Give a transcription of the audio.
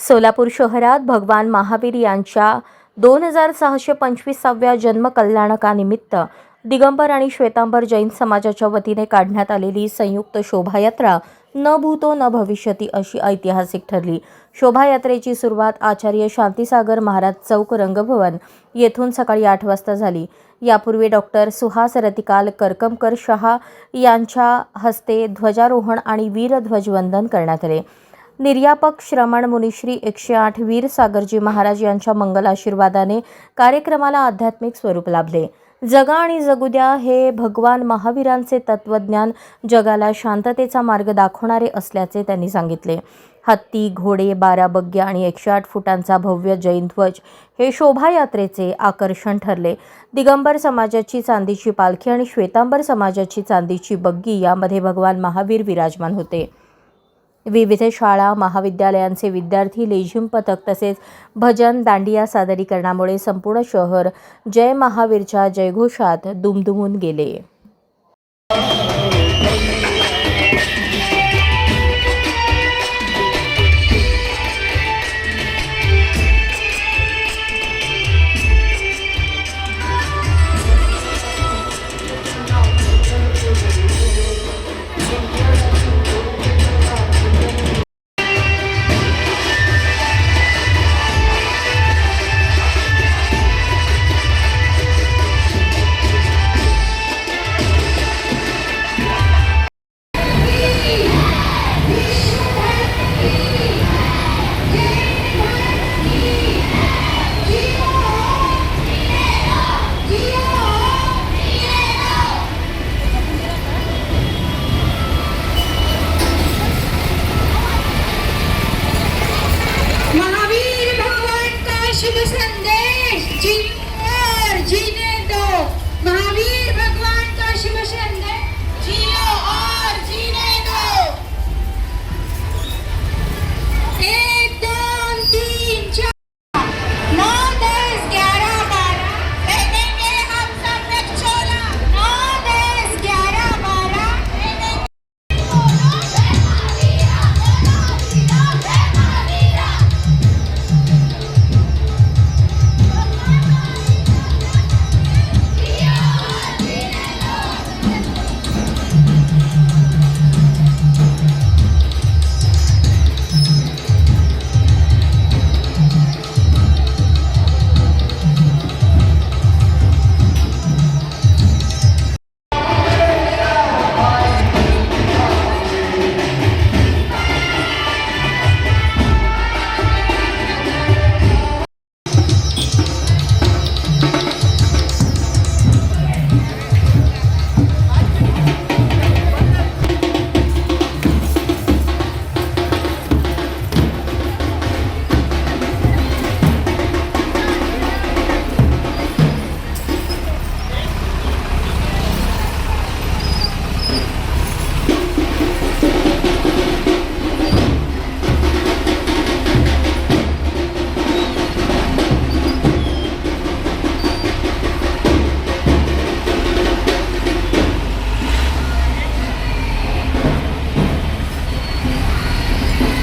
सोलापूर शहरात भगवान महावीर यांच्या 2625व्या जन्मकल्याणकानिमित्त दिगंबर आणि श्वेतांबर जैन समाजाच्या वतीने काढण्यात आलेली संयुक्त शोभायात्रा न भूतो न भविष्यती अशी ऐतिहासिक ठरली। शोभायात्रेची सुरुवात आचार्य शांतीसागर महाराज चौक रंगभवन येथून सकाळी 8 वाजता झाली। यापूर्वी डॉक्टर सुहास रतिकाल करकमकर शहा यांच्या हस्ते ध्वजारोहण आणि वीरध्वजवंदन करण्यात आले। निर्यापक श्रमण मुनिश्री 108 वीर सागरजी महाराज यांच्या मंगल आशीर्वादाने कार्यक्रमाला आध्यात्मिक स्वरूप लाभले। जगा आणि जगू द्या हे भगवान महावीरांचे तत्वज्ञान जगाला शांततेचा मार्ग दाखवणारे असल्याचे त्यांनी सांगितले। हत्ती, घोडे, 12 बग्गे आणि 108 फुटांचा भव्य जैन ध्वज हे शोभायात्रेचे आकर्षण ठरले। दिगंबर समाजाची चांदीची पालखी आणि श्वेतांबर समाजाची चांदीची बग्गी यामध्ये भगवान महावीर विराजमान होते। विविध शाळा महाविद्यालयांचे विद्यार्थी, लेझिम पथक तसेच भजन दांडिया सादरीकरणामुळे संपूर्ण शहर जय महावीरच्या जयघोषात दुमदुमून गेले।